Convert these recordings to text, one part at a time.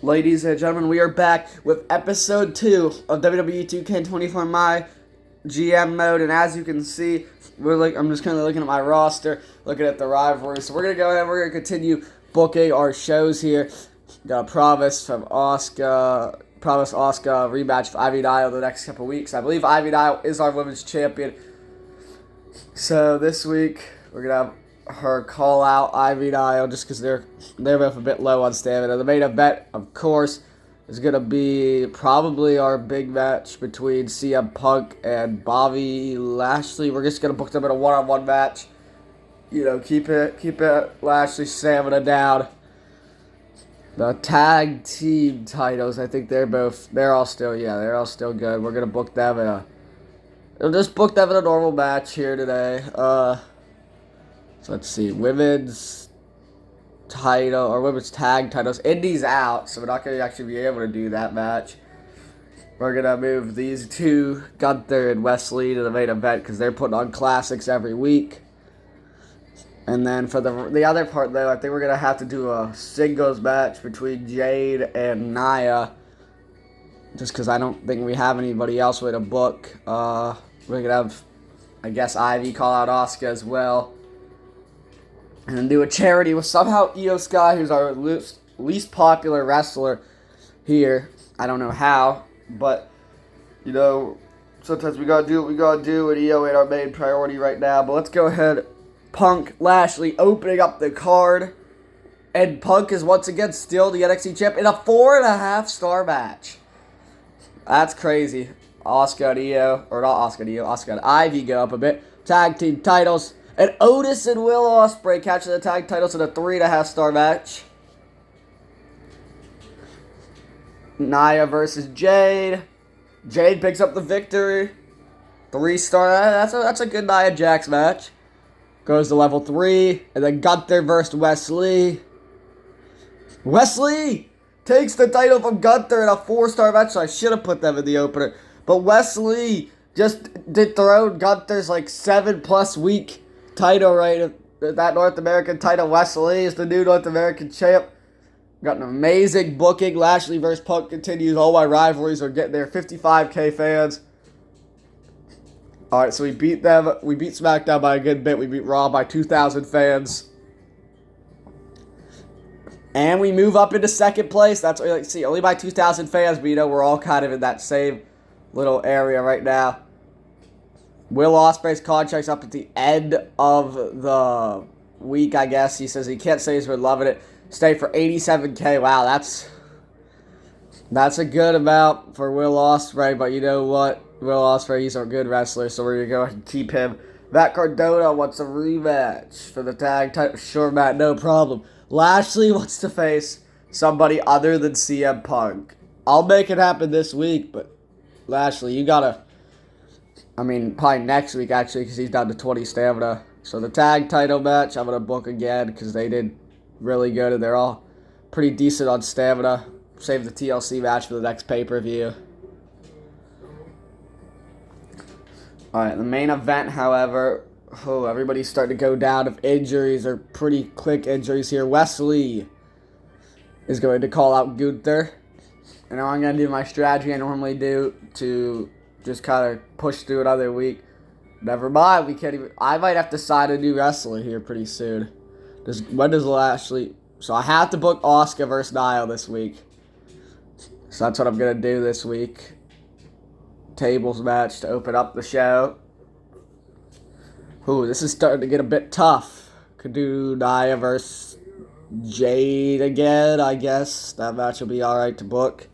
Ladies and gentlemen, we are back with episode 2 of WWE 2K24 My GM mode, and as you can see, I'm just kind of looking at my roster, looking at the rivalry. So we're gonna go ahead, we're gonna continue booking our shows here. Got Promise Oscar rematch for Ivy Nile the next couple weeks. I believe Ivy Nile is our women's champion. So this week we're gonna have her call out Ivy Nile just because they're both a bit low on stamina. The main event, of course, is gonna be probably our big match between CM Punk and Bobby Lashley. We're just gonna book them in a one-on-one match. You know, keep it Lashley stamina down. The tag team titles, I think they're all still good. We're gonna book them in a normal match here today. So let's see, women's title or women's tag titles. Indy's out, so we're not gonna actually be able to do that match. We're gonna move these two, Gunther and Wesley, to the main event because they're putting on classics every week. And then for the other part, though, I think we're gonna have to do a singles match between Jade and Nia, just because I don't think we have anybody else way to book. We're gonna have, I guess, Ivy call out Asuka as well. And then do a charity with somehow Io Sky, who's our least popular wrestler here. I don't know how, but, you know, sometimes we gotta do what we gotta do, and Io ain't our main priority right now. But let's go ahead. Punk, Lashley opening up the card. And Punk is once again still the NXT champ in a 4.5-star match. That's crazy. Asuka and Io, or not Asuka and Io, Asuka and Ivy go up a bit. Tag team titles. And Otis and Will Ospreay catching the tag titles in a 3.5-star match. Nia versus Jade. Jade picks up the victory. 3-star. That's a good Nia Jax match. Goes to level 3. And then Gunther versus Wesley. Wesley takes the title from Gunther in a 4-star match, so I should have put them in the opener. But Wesley just dethroned Gunther's 7+ week title reign. That North American title. Wesley is the new North American champ. Got an amazing booking. Lashley versus Punk continues. All my rivalries are getting there. 55K fans. Alright, so we beat them. We beat SmackDown by a good bit. We beat Raw by 2,000 fans. And we move up into second place. That's what you see. Only by 2,000 fans, but we're all kind of in that same little area right now. Will Ospreay's contract's up at the end of the week, I guess. He says he can't say he's been loving it. Stay for 87K. Wow, that's a good amount for Will Ospreay, but you know what? Will Ospreay, he's a good wrestler, so we're going to go ahead and keep him. Matt Cardona wants a rematch for the tag title. Sure, Matt, no problem. Lashley wants to face somebody other than CM Punk. I'll make it happen this week, but Lashley, you gotta... probably next week, actually, because he's down to 20 stamina. So the tag title match, I'm going to book again, because they did really good, and they're all pretty decent on stamina. Save the TLC match for the next pay-per-view. Alright, the main event, however, everybody's starting to go down of injuries, or pretty quick injuries here. Wesley is going to call out Gunther. And now I'm going to do my strategy I normally do to just kind of push through another week. Never mind, we can't even... I might have to sign a new wrestler here pretty soon. When does Lashley... So I have to book Asuka versus Nia this week. So that's what I'm going to do this week. Tables match to open up the show. Ooh, this is starting to get a bit tough. Could do Nia versus Jade again, I guess. That match will be alright to book.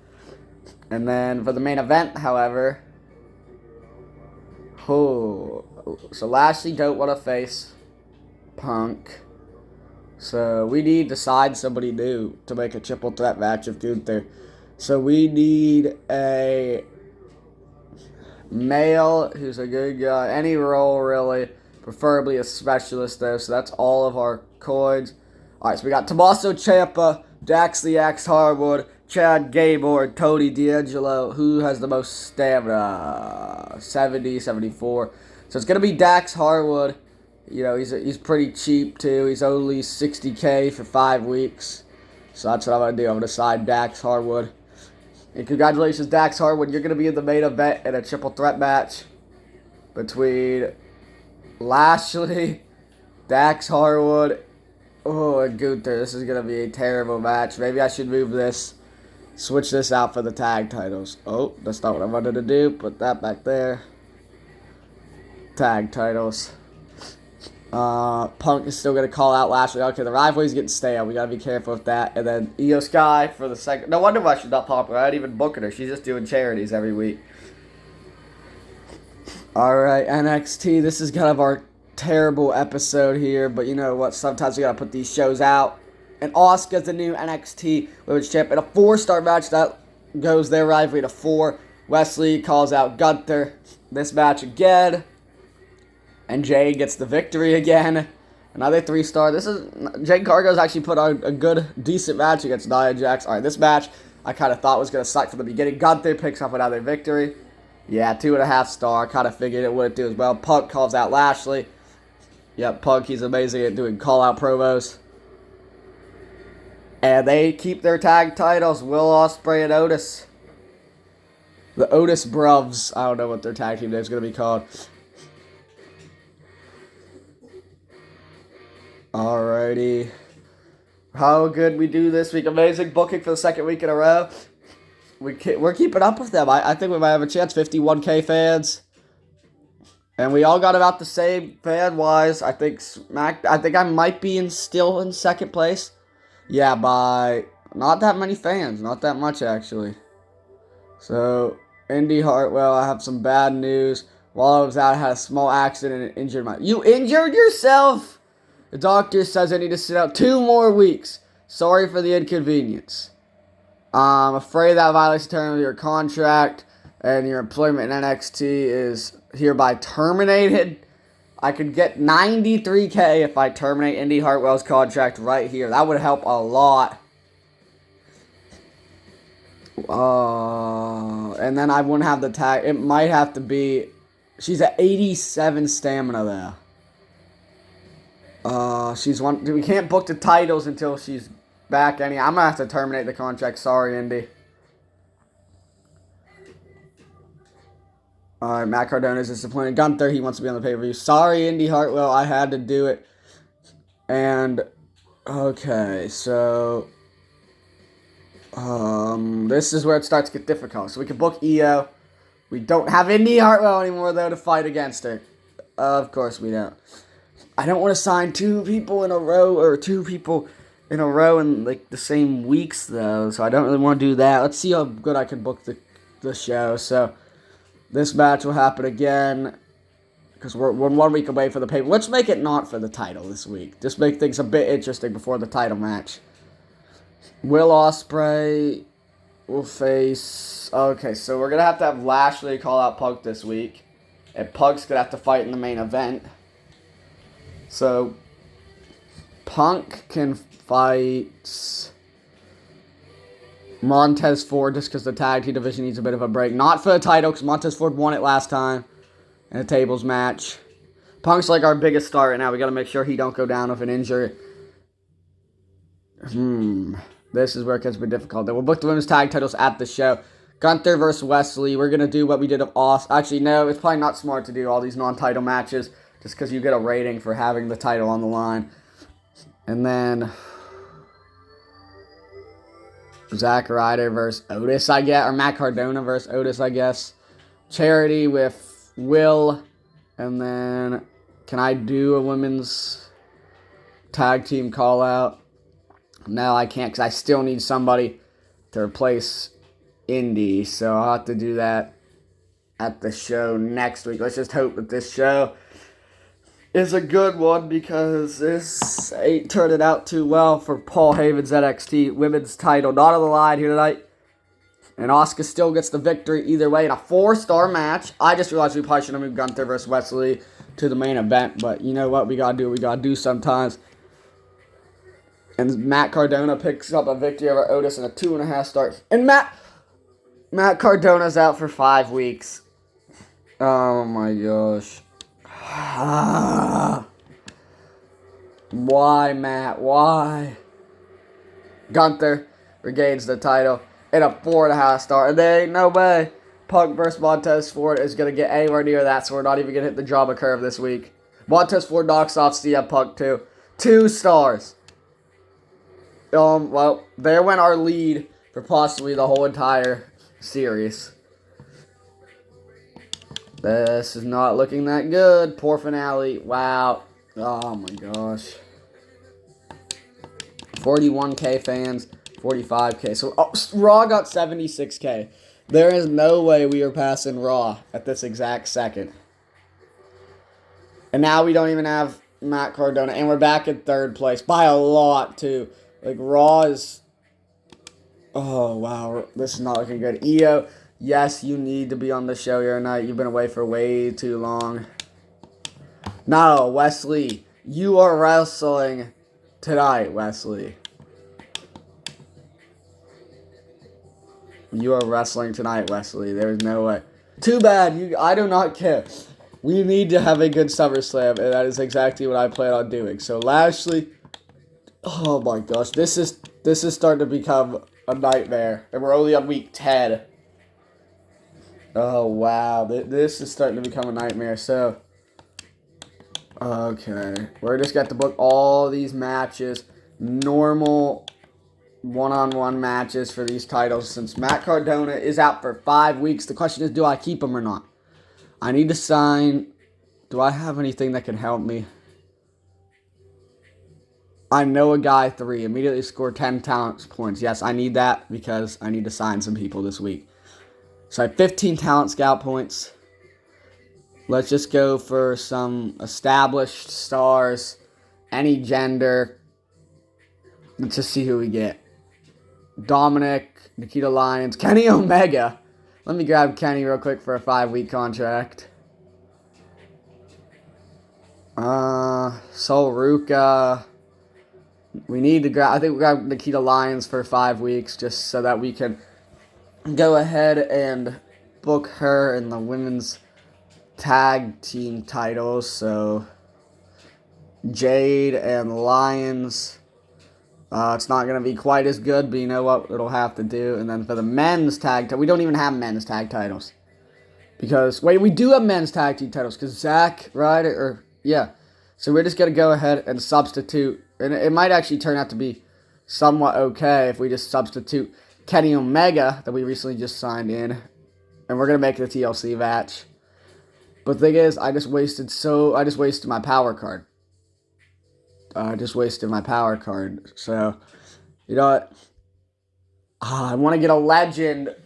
And then for the main event, however... so Lashley don't want to face Punk. So we need to sign somebody new to make a triple threat match of Gunther. So we need a male who's a good guy. Any role, really. Preferably a specialist, though. So that's all of our coins. Alright, so we got Tommaso Ciampa, Dax the Axe Harwood, Chad Gable, and Tony D'Angelo. Who has the most stamina? 70, 74. So it's going to be Dax Harwood. You know, he's pretty cheap, too. He's only 60K for 5 weeks. So that's what I'm going to do. I'm going to sign Dax Harwood. And congratulations, Dax Harwood. You're going to be in the main event in a triple threat match between Lashley, Dax Harwood, and Gunther. This is going to be a terrible match. Maybe I should move this, switch this out for the tag titles. Oh, that's not what I wanted to do. Put that back there. Tag titles. Punk is still going to call out Lashley. Okay, the rivalry's getting stale. We got to be careful with that. And then Io Sky for the second. No wonder why she's not popular. I didn't even book her. She's just doing charities every week. Alright, NXT. This is kind of our terrible episode here. But you know what? Sometimes we got to put these shows out. And Asuka's the new NXT Women's Champ. In a 4-star match, that goes their rivalry to 4. Wesley calls out Gunther. This match again. And Jay gets the victory again. Another 3-star. This is Jade Cargill's actually put on a good, decent match against Nia Jax. Alright, this match I kind of thought was going to suck from the beginning. Gunther picks up another victory. Yeah, 2.5-star. Kind of figured it would do as well. Punk calls out Lashley. Yep, Punk, he's amazing at doing call-out promos. And they keep their tag titles. Will Ospreay and Otis. The Otis Bruvs. I don't know what their tag team name is going to be called. Alrighty. How good we do this week. Amazing booking for the second week in a row. We're keeping up with them. I think we might have a chance. 51K fans. And we all got about the same fan-wise. I think I might be still in second place. Yeah, by not that many fans. Not that much, actually. So, Indy Hartwell, I have some bad news. While I was out, I had a small accident and injured my... You injured yourself?! The doctor says I need to sit out 2 more weeks. Sorry for the inconvenience. I'm afraid that violates the terms of your contract and your employment in NXT is hereby terminated. I could get $93K if I terminate Indy Hartwell's contract right here. That would help a lot. And then I wouldn't have the tag. It might have to be... She's at 87 stamina there. We can't book the titles until she's back. I'm gonna have to terminate the contract. Sorry, Indy. Alright, Matt Cardona's disappointed. Gunther, he wants to be on the pay-per-view. Sorry, Indy Hartwell, I had to do it. And, okay, so... this is where it starts to get difficult. So we can book Io. We don't have Indy Hartwell anymore, though, to fight against her. Of course we don't. I don't want to sign 2 people in a row, or 2 people in a row in, like, the same weeks, though. So I don't really want to do that. Let's see how good I can book the show. So, this match will happen again, because we're 1 week away from the pay. Let's make it not for the title this week. Just make things a bit interesting before the title match. Will Ospreay will face... Okay, so we're going to have Lashley call out Punk this week. And Punk's going to have to fight in the main event. So, Punk can fight Montez Ford just because the tag team division needs a bit of a break. Not for the title because Montez Ford won it last time in a tables match. Punk's like our biggest star right now. We got to make sure he don't go down with an injury. This is where it gets a bit difficult. Then we'll book the women's tag titles at the show. Gunther versus Wesley. We're going to do what we did of Austin. Actually, no, it's probably not smart to do all these non-title matches. Just because you get a rating for having the title on the line. And then... Zack Ryder versus Otis, I guess. Or Matt Cardona versus Otis, I guess. Charity with Will. And then... Can I do a women's tag team call-out? No, I can't, because I still need somebody to replace Indy. So I'll have to do that at the show next week. Let's just hope that this show is a good one, because this ain't turning out too well for Paul Heyman's NXT women's title. Not on the line here tonight. And Asuka still gets the victory either way in a 4-star match. I just realized we probably should have moved Gunther versus Wesley to the main event. But you know what? We got to do what we got to do sometimes. And Matt Cardona picks up a victory over Otis in a 2.5-star. And Matt Cardona's out for 5 weeks. Oh my gosh. Why, Matt? Why? Gunther regains the title in a 4.5-star. And there ain't no way Punk versus Montez Ford is going to get anywhere near that, so we're not even going to hit the drama curve this week. Montez Ford knocks off CM Punk too. 2 stars. Well, there went our lead for possibly the whole entire series. This is not looking that good. Poor finale. Wow. Oh my gosh. 41K fans, 45K. So Raw got 76K. There is no way we are passing Raw at this exact second. And now we don't even have Matt Cardona. And we're back in 3rd place by a lot, too. Like, Raw is... Oh, wow. This is not looking good. Io, yes, you need to be on the show here tonight. You've been away for way too long. No, Wesley. You are wrestling tonight, Wesley. You are wrestling tonight, Wesley. There is no way. Too bad. I do not care. We need to have a good SummerSlam, and that is exactly what I plan on doing. So Lashley, oh my gosh, this is starting to become a nightmare, and we're only on week 10. Oh wow, this is starting to become a nightmare. So, okay, we're just got to book all these matches, normal one-on-one matches for these titles. Since Matt Cardona is out for 5 weeks, the question is, do I keep him or not? I need to sign. Do I have anything that can help me? I know a guy 3. Immediately score 10 talent points. Yes, I need that because I need to sign some people this week. So I have 15 talent scout points. Let's just go for some established stars. Any gender. Let's just see who we get. Dominic, Nikita Lyons, Kenny Omega. Let me grab Kenny real quick for a 5-week contract. Sol Ruka. We need to grab, I think we grab Nikita Lyons for 5 weeks just so that we can go ahead and book her in the women's tag team titles. So, Jade and Lyons. It's not going to be quite as good, but you know what it'll have to do. And then for the men's tag, we don't even have men's tag titles. Because, wait, we do have men's tag team titles. Because Zack Ryder, yeah. So we're just going to go ahead and substitute. And it might actually turn out to be somewhat okay if we just substitute Kenny Omega that we recently just signed in. And we're going to make it a TLC match. But the thing is, I just wasted my power card. I just wasted my power card. So, you know what? I want to get a legend.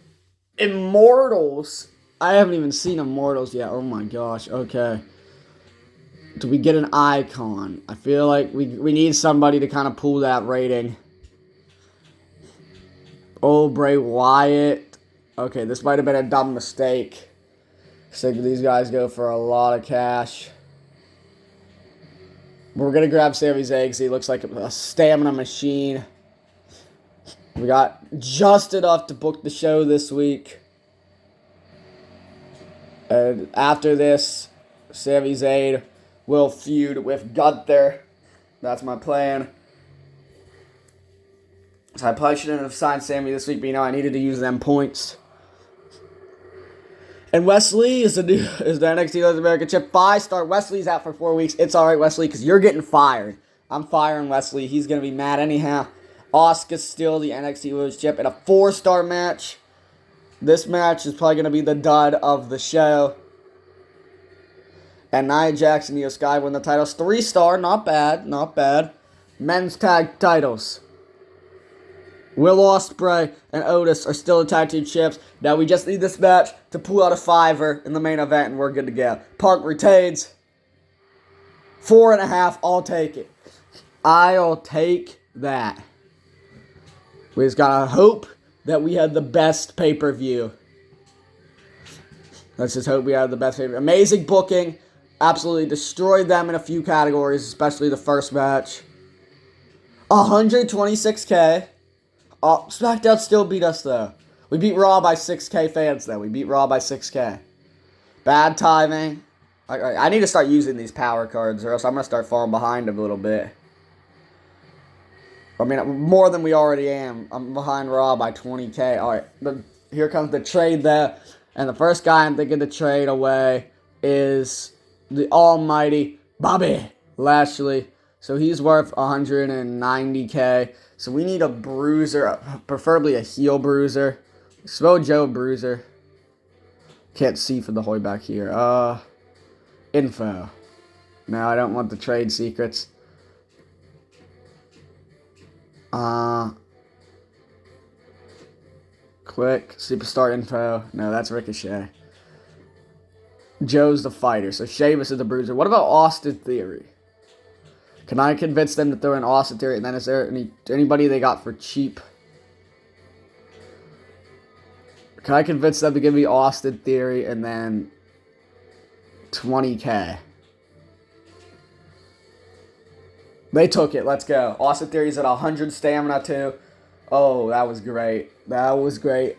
Immortals. I haven't even seen Immortals yet. Oh my gosh. Okay. Do we get an icon? I feel like we need somebody to kind of pull that rating. Oh, Bray Wyatt. Okay, this might have been a dumb mistake. So these guys go for a lot of cash. We're going to grab Sami Zayn because he looks like a stamina machine. We got just enough to book the show this week. And after this, Sami Zayn will feud with Gunther. That's my plan. So I probably shouldn't have signed Sami this week, but you know, I needed to use them points. And Wesley is the NXT North American Champ. 5-star. Wesley's out for 4 weeks. It's alright, Wesley, because you're getting fired. I'm firing Wesley. He's going to be mad anyhow. Asuka's still the NXT Women's Champ in a 4-star match. This match is probably going to be the dud of the show. And Nia Jax and Io Sky win the titles. 3-star. Not bad. Not bad. Men's tag titles. Will Ospreay and Otis are still the tag team champs. Now we just need this match to pull out a 5-er in the main event and we're good to go. Punk retains. 4.5. I'll take it. I'll take that. We just gotta hope that we had the best pay-per-view. Let's just hope we had the best pay-per-view. Amazing booking. Absolutely destroyed them in a few categories, especially the first match. 126K. SmackDown still beat us, though. We beat Raw by 6K fans, though. We beat Raw by 6K. Bad timing. I need to start using these power cards, or else I'm going to start falling behind a little bit. I mean, more than we already am. I'm behind Raw by 20K. All right, here comes the trade there. And the first guy I'm thinking to trade away is the almighty Bobby Lashley. So he's worth 190K. So we need a bruiser, preferably a heel bruiser. Spell Joe Bruiser. Can't see for the Hoy back here. Info. No, I don't want the trade secrets. Quick. Superstar info. No, that's Ricochet. Joe's the fighter. So Sheamus is the bruiser. What about Austin Theory? Can I convince them to throw in Austin Theory? And then is there anybody they got for cheap? Can I convince them to give me Austin Theory and then 20K? They took it. Let's go. Austin Theory's at 100 stamina too. Oh, that was great. That was great.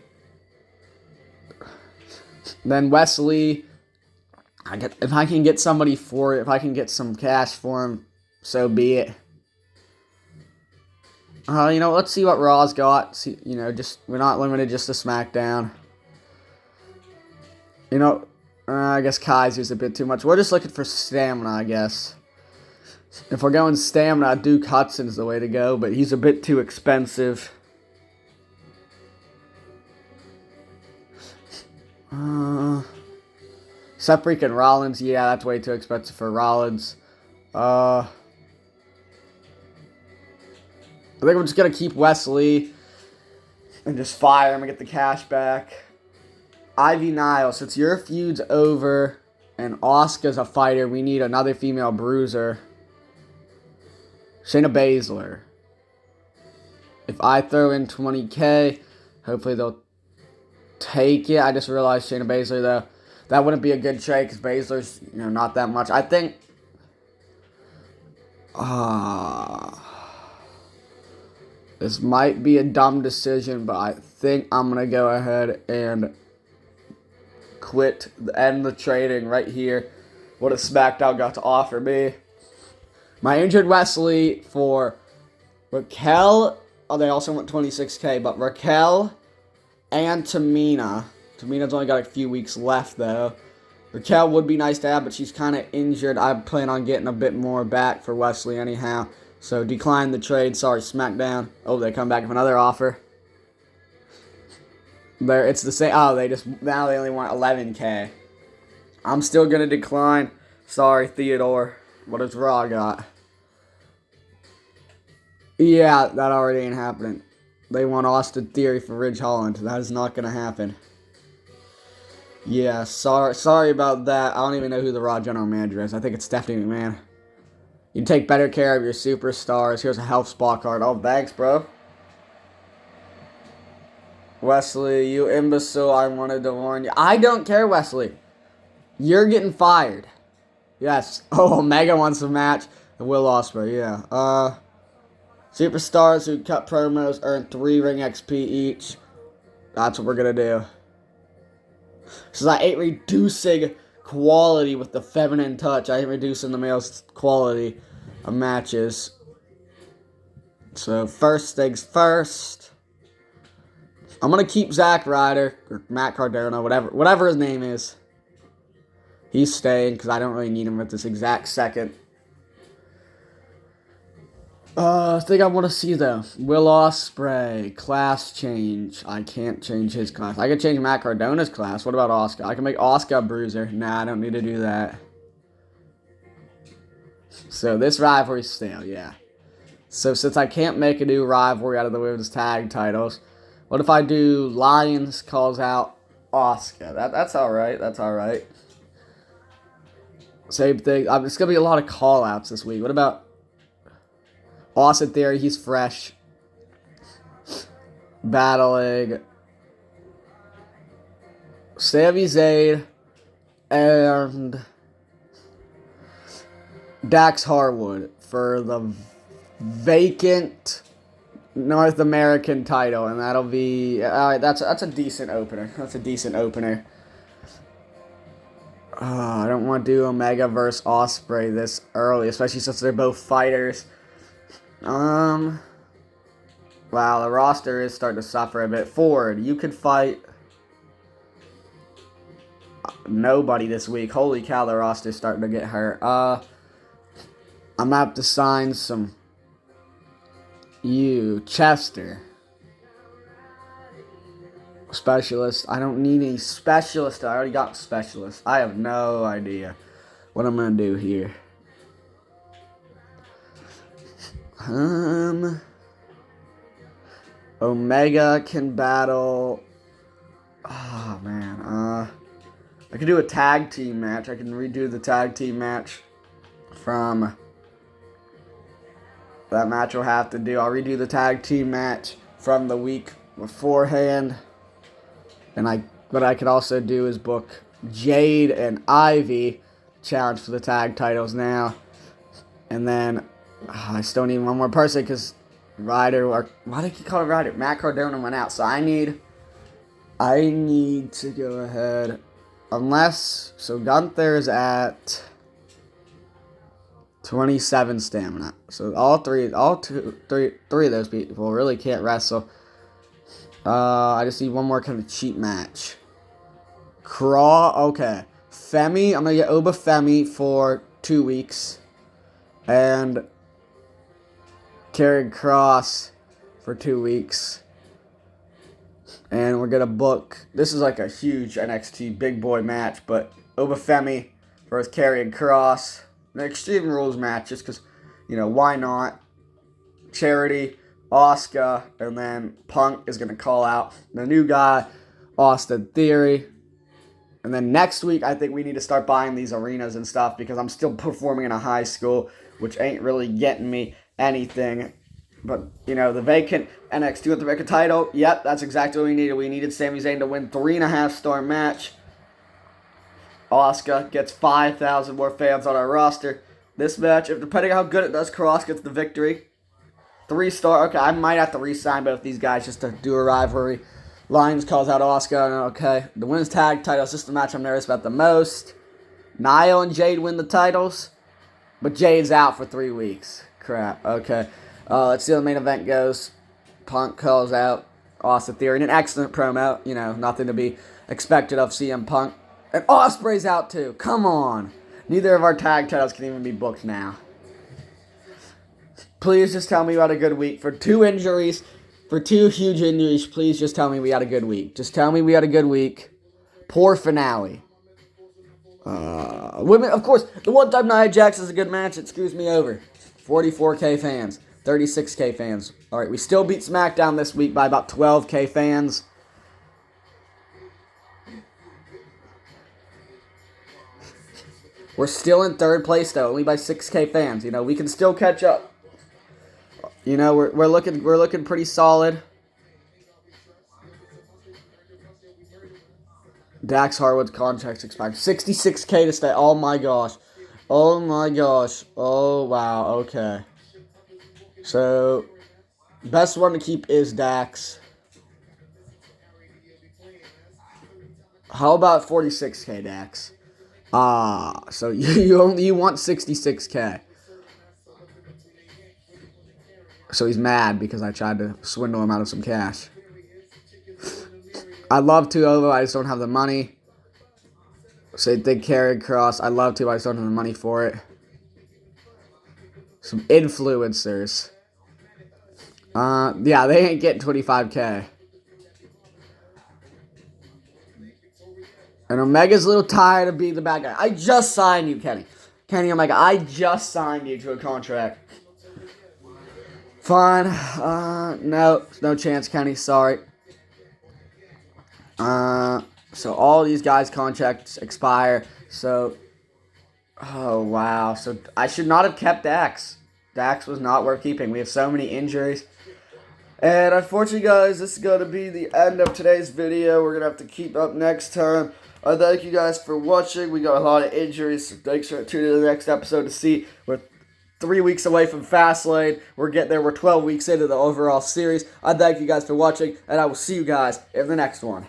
Then Wesley. If I can get somebody for it, if I can get some cash for him, so be it. Let's see what Raw's got. See, we're not limited just to SmackDown. I guess Kaiser's a bit too much. We're just looking for stamina, I guess. If we're going stamina, Duke Hudson's the way to go, but he's a bit too expensive. Seth freaking Rollins, yeah, that's way too expensive for Rollins. I think I'm just going to keep Wesley and just fire him and get the cash back. Ivy Nile, since your feud's over and Asuka's a fighter, we need another female bruiser. Shayna Baszler. If I throw in 20K, hopefully they'll take it. I just realized Shayna Baszler, though, that wouldn't be a good trade because Baszler's, not that much. I think... this might be a dumb decision, but I think I'm going to go ahead and end the trading right here. What has SmackDown got to offer me? My injured Wesley for Raquel. Oh, they also want 26K, but Raquel and Tamina. Tamina's only got a few weeks left, though. Raquel would be nice to have, but she's kind of injured. I plan on getting a bit more back for Wesley anyhow. So, decline the trade. Sorry, SmackDown. Oh, they come back with another offer. It's the same. Oh, now they only want 11K. I'm still going to decline. Sorry, Theodore. What does Raw got? Yeah, that already ain't happening. They want Austin Theory for Ridge Holland. That is not going to happen. Yeah, sorry about that. I don't even know who the Raw general manager is. I think it's Stephanie McMahon. You take better care of your superstars. Here's a health spot card. Oh, thanks, bro. Wesley, you imbecile. I wanted to warn you. I don't care, Wesley. You're getting fired. Yes. Oh, Omega wants a match. And Will Ospreay, yeah. Superstars who cut promos earn 3 ring XP each. That's what we're going to do. So I ain't reducing quality with the feminine touch. I ain't reducing the male's quality of matches. So first things first. I'm going to keep Zack Ryder, or Matt Cardona, whatever his name is. He's staying because I don't really need him at this exact second. Thing I want to see though. Will Ospreay, class change. I can't change his class. I can change Matt Cardona's class. What about Asuka? I can make Asuka a bruiser. Nah, I don't need to do that. So this rivalry's stale, yeah. So since I can't make a new rivalry out of the women's tag titles, what if I do Lions calls out Asuka? That's alright. That's alright. Same thing. It's going to be a lot of call-outs this week. What about Austin Theory? He's fresh. Battling Sami Zayn and Dax Harwood for the vacant North American title, and that'll be alright. That's a decent opener. That's a decent opener. I don't want to do Omega versus Ospreay this early, especially since they're both fighters. Wow, the roster is starting to suffer a bit. Ford, you could fight nobody this week. Holy cow, the roster's starting to get hurt. I'm gonna have to sign some. Chester. Specialist. I don't need any specialist. I already got specialist. I have no idea what I'm gonna do here. Omega can battle. Oh man. I can do a tag team match. I can redo the tag team match from that match. I'll have to do. I'll redo the tag team match from the week beforehand. And what I could also do is book Jade and Ivy challenge for the tag titles now. And then I still need one more person because Ryder, or why did he call it Ryder? Matt Cardona went out, so I need to go ahead. So Gunther is at 27 stamina. So three of those people really can't wrestle. I just need one more kind of cheap match. Okay. Femi, I'm going to get Oba Femi for 2 weeks. And Karrion Kross for 2 weeks. And we're going to book, this is like a huge NXT big boy match, but Oba Femi versus Karrion Kross. An Extreme Rules match, just because, why not? Charity, Asuka, and then Punk is going to call out the new guy, Austin Theory. And then next week, I think we need to start buying these arenas and stuff because I'm still performing in a high school, which ain't really getting me anything. But, the vacant NXT with the vacant title, yep, that's exactly what we needed. We needed Sami Zayn to win 3.5-star match. Asuka gets 5,000 more fans on our roster. This match, if depending on how good it does, Kross gets the victory. 3-star. Okay, I might have to re-sign both these guys just to do a rivalry. Lyons calls out Asuka. Okay, the women's tag title is just the match I'm nervous about the most. Nia and Jade win the titles, but Jade's out for 3 weeks. Crap. Okay, let's see how the main event goes. Punk calls out Austin Theory in an excellent promo. Nothing to be expected of CM Punk. And Ospreay's out too. Come on. Neither of our tag titles can even be booked now. Please just tell me we had a good week. For 2 injuries, for 2 huge injuries, please just tell me we had a good week. Just tell me we had a good week. Poor finale. Women, of course, the one-time Nia Jax is a good match. It screws me over. 44K fans. 36K fans. Alright, we still beat SmackDown this week by about 12K fans. We're still in 3rd place, though, only by 6K fans. We can still catch up. We're looking pretty solid. Dax Harwood's contract's expired. 66K to stay. Oh my gosh. Oh my gosh. Oh wow. Okay. So, best one to keep is Dax. How about 46K, Dax? So you want 66K. So he's mad because I tried to swindle him out of some cash. I'd love to, although I just don't have the money. Same thing, Karrion Kross. I'd love to, I just don't have the money for it. Some influencers. Yeah, they ain't getting 25K. And Omega's a little tired of being the bad guy. I just signed you, Kenny. Kenny Omega, I just signed you to a contract. Fine. No chance, Kenny. Sorry. So all these guys' contracts expire. So, oh wow. So I should not have kept Dax. Dax was not worth keeping. We have so many injuries. And unfortunately, guys, this is going to be the end of today's video. We're going to have to keep up next time. I thank you guys for watching. We got a lot of injuries. So thanks for tuning in to the next episode to see. We're 3 weeks away from Fastlane. We're getting there. We're 12 weeks into the overall series. I thank you guys for watching, and I will see you guys in the next one.